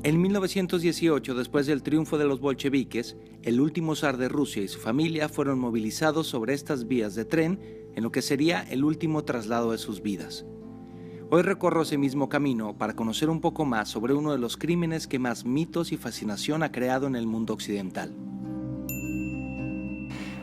En 1918, después del triunfo de los bolcheviques, el último zar de Rusia y su familia fueron movilizados sobre estas vías de tren en lo que sería el último traslado de sus vidas. Hoy recorro ese mismo camino para conocer un poco más sobre uno de los crímenes que más mitos y fascinación ha creado en el mundo occidental.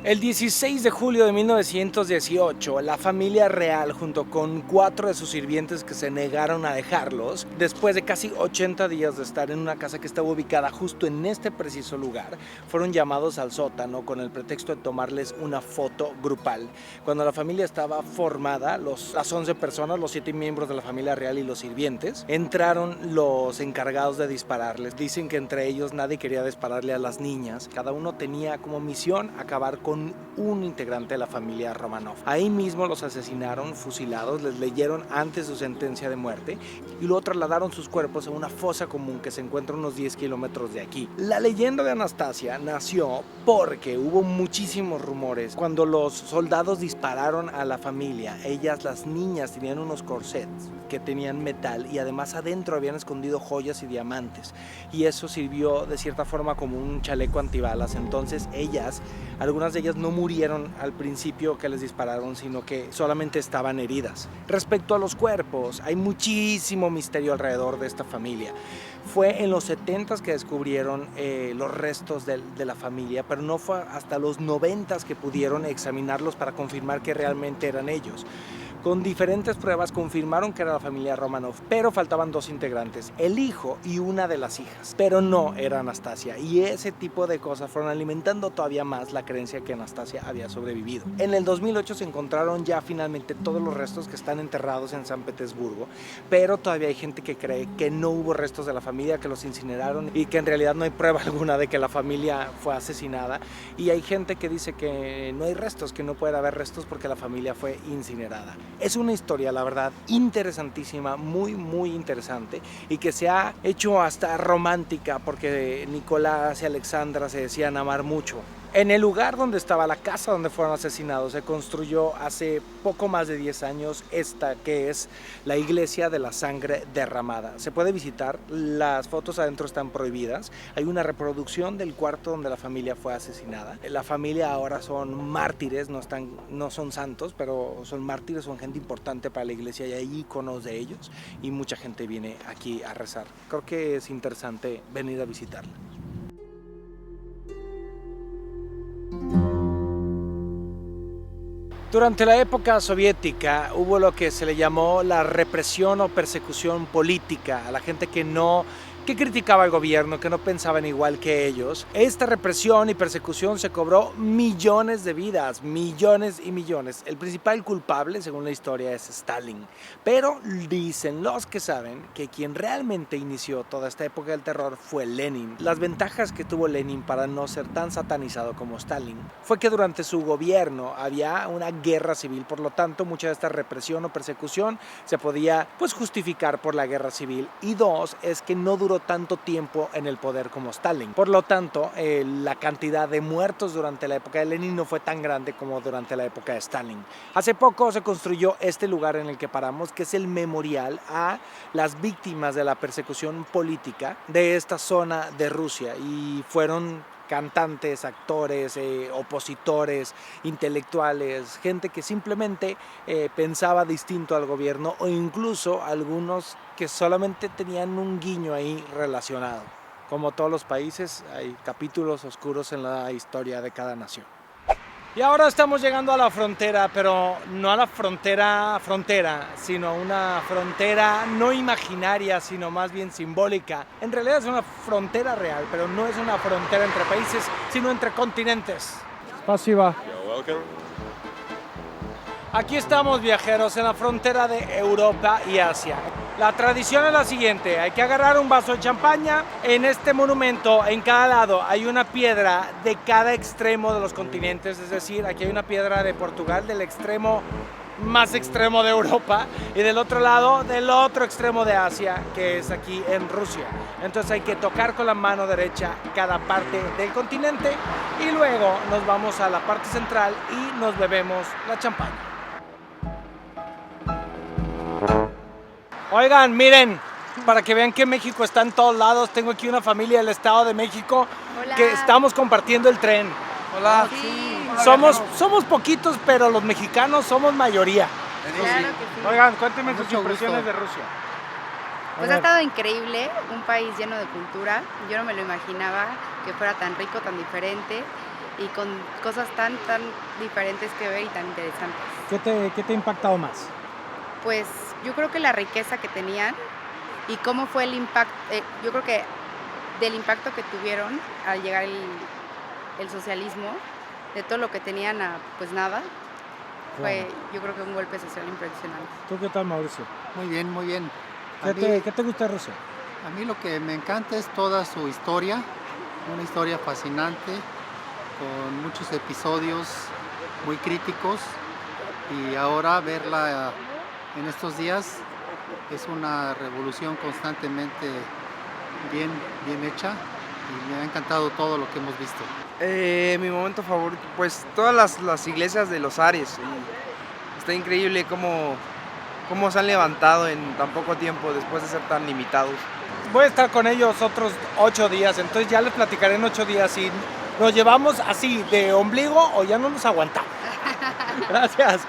El 16 de julio de 1918, la familia real, junto con 4 de sus sirvientes que se negaron a dejarlos, después de casi 80 días de estar en una casa que estaba ubicada justo en este preciso lugar, fueron llamados al sótano con el pretexto de tomarles una foto grupal. Cuando la familia estaba formada, las 11 personas, los 7 miembros de la familia real y los sirvientes, entraron los encargados de dispararles. Dicen que entre ellos nadie quería dispararle a las niñas. Cada uno tenía como misión acabar con un integrante de la familia Romanov. Ahí mismo los asesinaron, fusilados, les leyeron antes su sentencia de muerte y luego trasladaron sus cuerpos a una fosa común que se encuentra a unos 10 kilómetros de aquí. La leyenda de Anastasia nació porque hubo muchísimos rumores. Cuando los soldados dispararon a la familia, las niñas tenían unos corsets que tenían metal y además adentro habían escondido joyas y diamantes, y eso sirvió de cierta forma como un chaleco antibalas. Entonces algunas de ellas no murieron al principio que les dispararon, sino que solamente estaban heridas. Respecto a los cuerpos, hay muchísimo misterio alrededor de esta familia. Fue en los 70s que descubrieron los restos de la familia, pero no fue hasta los 90s que pudieron examinarlos para confirmar que realmente eran ellos. Con diferentes pruebas confirmaron que era la familia Romanov, pero faltaban 2 integrantes, el hijo y una de las hijas, pero no era Anastasia, y ese tipo de cosas fueron alimentando todavía más la creencia que Anastasia había sobrevivido. En el 2008 se encontraron ya finalmente todos los restos que están enterrados en San Petersburgo, pero todavía hay gente que cree que no hubo restos de la familia, que los incineraron y que en realidad no hay prueba alguna de que la familia fue asesinada, y hay gente que dice que no hay restos, que no puede haber restos porque la familia fue incinerada. Es una historia, la verdad, interesantísima, muy, muy interesante, y que se ha hecho hasta romántica porque Nicolás y Alexandra se decían amar mucho. En el lugar donde estaba la casa donde fueron asesinados se construyó hace poco más de 10 años esta que es la iglesia de la sangre derramada. Se puede visitar, las fotos adentro están prohibidas, hay una reproducción del cuarto donde la familia fue asesinada. La familia ahora son mártires, no son santos, pero son mártires, son gente importante para la iglesia y hay iconos de ellos y mucha gente viene aquí a rezar. Creo que es interesante venir a visitarla. Durante la época soviética hubo lo que se le llamó la represión o persecución política a la gente que criticaba al gobierno, que no pensaban igual que ellos. Esta represión y persecución se cobró millones de vidas, millones y millones. El principal culpable, según la historia, es Stalin. Pero dicen los que saben que quien realmente inició toda esta época del terror fue Lenin. Las ventajas que tuvo Lenin para no ser tan satanizado como Stalin fue que durante su gobierno había una guerra civil, por lo tanto mucha de esta represión o persecución se podía justificar por la guerra civil. Y 2, es que no duró tanto tiempo en el poder como Stalin. Por lo tanto, la cantidad de muertos durante la época de Lenin no fue tan grande como durante la época de Stalin. Hace poco se construyó este lugar en el que paramos, que es el memorial a las víctimas de la persecución política de esta zona de Rusia, y fueron cantantes, actores, opositores, intelectuales, gente que simplemente pensaba distinto al gobierno, o incluso algunos que solamente tenían un guiño ahí relacionado. Como todos los países, hay capítulos oscuros en la historia de cada nación. Y ahora estamos llegando a la frontera, pero no a la frontera, sino a una frontera no imaginaria, sino más bien simbólica. En realidad es una frontera real, pero no es una frontera entre países, sino entre continentes. Спасибо. Aquí estamos, viajeros, en la frontera de Europa y Asia. La tradición es la siguiente: hay que agarrar un vaso de champaña. En este monumento, en cada lado, hay una piedra de cada extremo de los continentes. Es decir, aquí hay una piedra de Portugal, del extremo más extremo de Europa, y del otro lado, del otro extremo de Asia, que es aquí en Rusia. Entonces hay que tocar con la mano derecha cada parte del continente y luego nos vamos a la parte central y nos bebemos la champaña. Oigan, miren, para que vean que México está en todos lados. Tengo aquí una familia del Estado de México. Hola. Que estamos compartiendo el tren. Hola. Sí. Somos poquitos, pero los mexicanos somos mayoría. Claro que sí. Oigan, cuéntenme sus Mucho impresiones gusto. de Rusia. Pues ha estado increíble, un país lleno de cultura. Yo no me lo imaginaba que fuera tan rico, tan diferente y con cosas tan diferentes que ver y tan interesantes. ¿Qué te ha impactado más? Pues yo creo que la riqueza que tenían y cómo fue el impacto, yo creo que del impacto que tuvieron al llegar el socialismo, de todo lo que tenían a pues nada, fue yo creo que un golpe social impresionante. ¿Tú qué tal, Mauricio? Muy bien, muy bien. ¿Qué te gusta de Rusia? A mí lo que me encanta es toda su historia, una historia fascinante, con muchos episodios muy críticos y ahora verla en estos días es una revolución constantemente bien hecha y me ha encantado todo lo que hemos visto. Mi momento favorito, pues todas las iglesias de los Ares. Y está increíble cómo se han levantado en tan poco tiempo después de ser tan limitados. Voy a estar con ellos otros 8 días, entonces ya les platicaré en 8 días si nos llevamos así de ombligo o ya no nos aguantamos. Gracias.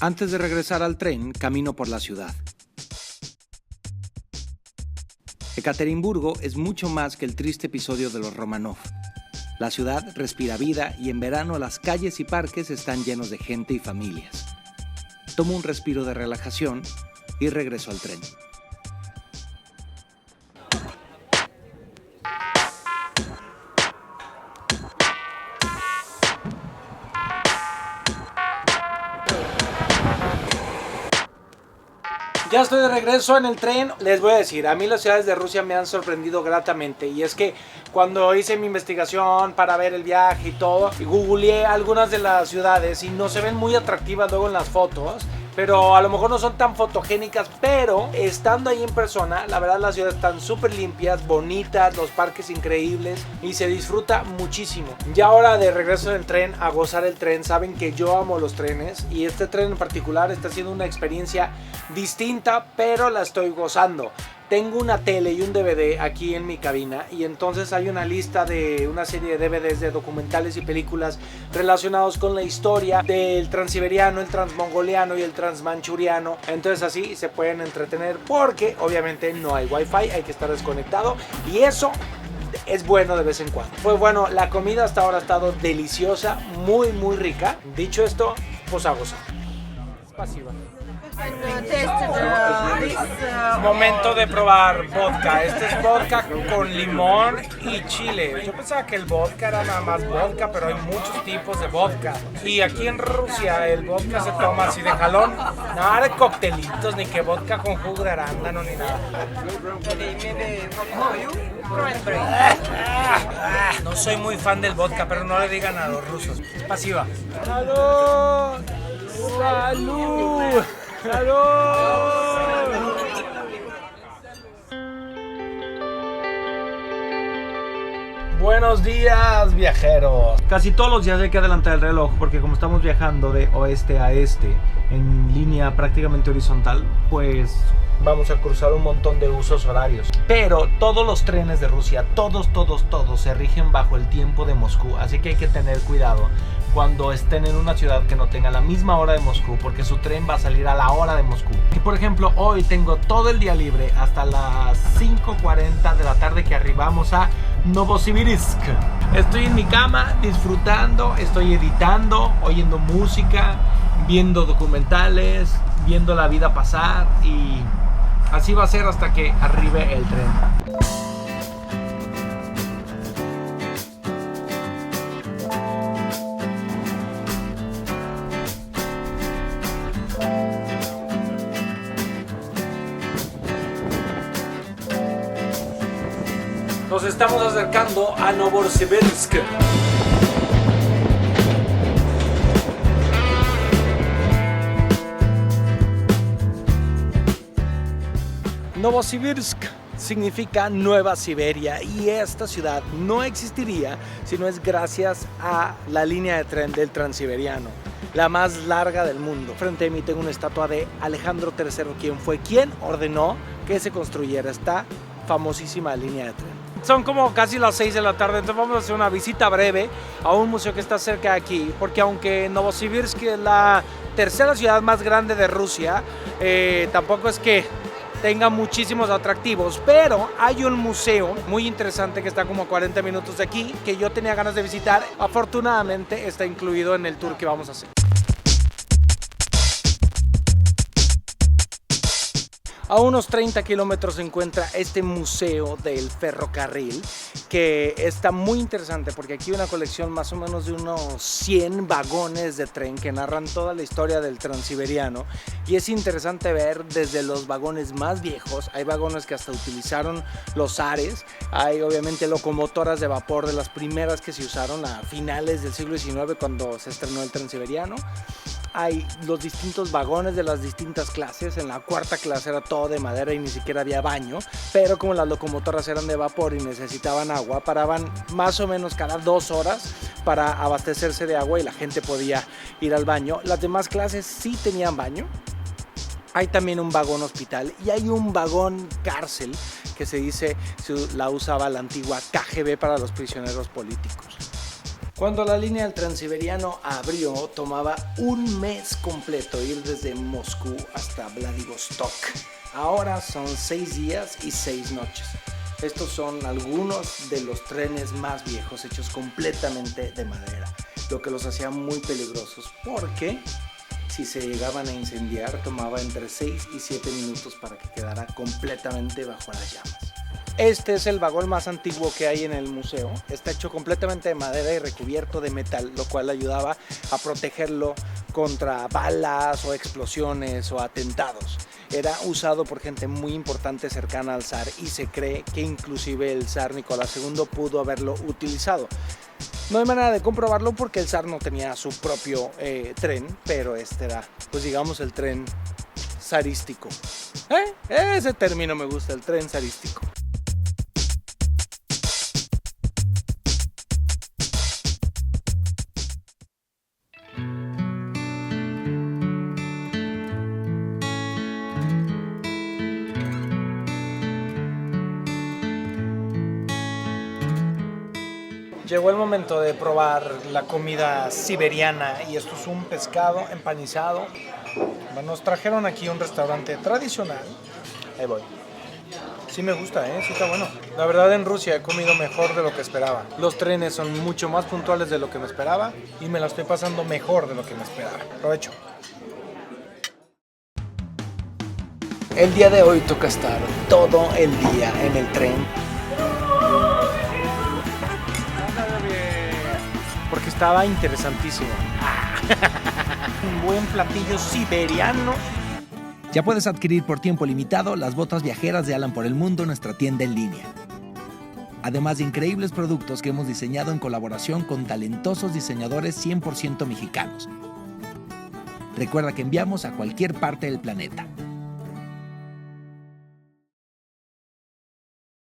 Antes de regresar al tren, camino por la ciudad. Ekaterimburgo es mucho más que el triste episodio de los Romanov. La ciudad respira vida y en verano las calles y parques están llenos de gente y familias. Tomo un respiro de relajación y regreso al tren. Ya estoy de regreso en el tren. Les voy a decir, a mí las ciudades de Rusia me han sorprendido gratamente. Y es que cuando hice mi investigación para ver el viaje y todo, googleé algunas de las ciudades y no se ven muy atractivas luego en las fotos. Pero a lo mejor no son tan fotogénicas, pero estando ahí en persona, la verdad las ciudades están súper limpias, bonitas, los parques increíbles y se disfruta muchísimo. Ya ahora de regreso del tren, a gozar el tren, saben que yo amo los trenes y este tren en particular está siendo una experiencia distinta, pero la estoy gozando. Tengo una tele y un DVD aquí en mi cabina y entonces hay una lista de una serie de DVDs de documentales y películas relacionados con la historia del transiberiano, el transmongoliano y el transmanchuriano. Entonces así se pueden entretener porque obviamente no hay wifi, hay que estar desconectado y eso es bueno de vez en cuando. Pues bueno, la comida hasta ahora ha estado deliciosa, muy rica. Dicho esto, pues a gozar. Es pasiva. Momento de probar vodka. Este es vodka con limón y chile. Yo pensaba que el vodka era nada más vodka, pero hay muchos tipos de vodka. Y aquí en Rusia el vodka se toma así de jalón. Nada de coctelitos, ni que vodka con jugo de arándano, ni nada. No soy muy fan del vodka, pero no le digan a los rusos. Es pasiva. ¡Salud! ¡Salud! ¡Salud! Buenos días, viajeros. Casi todos los días hay que adelantar el reloj porque como estamos viajando de oeste a este en línea prácticamente horizontal, pues vamos a cruzar un montón de usos horarios. Pero todos los trenes de Rusia, todos se rigen bajo el tiempo de Moscú, así que hay que tener cuidado cuando estén en una ciudad que no tenga la misma hora de Moscú, porque su tren va a salir a la hora de Moscú. Y por ejemplo, hoy tengo todo el día libre hasta las 5:40 de la tarde que arribamos a Novosibirsk. Estoy en mi cama disfrutando, estoy editando, oyendo música, viendo documentales, viendo la vida pasar y así va a ser hasta que arribe el tren. Nos estamos acercando a Novosibirsk. Novosibirsk significa Nueva Siberia y esta ciudad no existiría si no es gracias a la línea de tren del Transiberiano, la más larga del mundo. Frente a mí tengo una estatua de Alejandro III, quien ordenó que se construyera esta famosísima línea de tren. Son como casi las 6 de la tarde, entonces vamos a hacer una visita breve a un museo que está cerca de aquí, porque aunque Novosibirsk es la tercera ciudad más grande de Rusia, tampoco es que tenga muchísimos atractivos, pero hay un museo muy interesante que está como a 40 minutos de aquí, que yo tenía ganas de visitar. Afortunadamente está incluido en el tour que vamos a hacer. A unos 30 kilómetros se encuentra este museo del ferrocarril, que está muy interesante porque aquí hay una colección más o menos de unos 100 vagones de tren que narran toda la historia del Transiberiano, y es interesante ver desde los vagones más viejos. Hay vagones que hasta utilizaron los zares, hay obviamente locomotoras de vapor de las primeras que se usaron a finales del siglo XIX cuando se estrenó el Transiberiano. Hay los distintos vagones de las distintas clases. En la cuarta clase era todo de madera y ni siquiera había baño, pero como las locomotoras eran de vapor y necesitaban agua, paraban más o menos cada 2 horas para abastecerse de agua y la gente podía ir al baño. Las demás clases sí tenían baño. Hay también un vagón hospital y hay un vagón cárcel que se dice la usaba la antigua KGB para los prisioneros políticos. Cuando la línea del Transiberiano abrió, tomaba un mes completo ir desde Moscú hasta Vladivostok. Ahora son 6 días y 6 noches. Estos son algunos de los trenes más viejos hechos completamente de madera, lo que los hacía muy peligrosos porque si se llegaban a incendiar tomaba entre 6 y 7 minutos para que quedara completamente bajo las llamas. Este es el vagón más antiguo que hay en el museo. Está hecho completamente de madera y recubierto de metal, lo cual ayudaba a protegerlo contra balas o explosiones o atentados. Era usado por gente muy importante cercana al zar y se cree que inclusive el zar Nicolás II pudo haberlo utilizado. No hay manera de comprobarlo porque el zar no tenía su propio tren, pero este era, pues digamos, el tren zarístico. Ese término me gusta, el tren zarístico. Llegó el momento de probar la comida siberiana y esto es un pescado empanizado. Nos trajeron aquí un restaurante tradicional. Ahí voy. Sí me gusta, sí está bueno. La verdad en Rusia he comido mejor de lo que esperaba. Los trenes son mucho más puntuales de lo que me esperaba y me la estoy pasando mejor de lo que me esperaba. Provecho. El día de hoy toca estar todo el día en el tren. Porque estaba interesantísimo. Un buen platillo siberiano. Ya puedes adquirir por tiempo limitado las botas viajeras de Alan por el Mundo en nuestra tienda en línea. Además de increíbles productos que hemos diseñado en colaboración con talentosos diseñadores 100% mexicanos. Recuerda que enviamos a cualquier parte del planeta.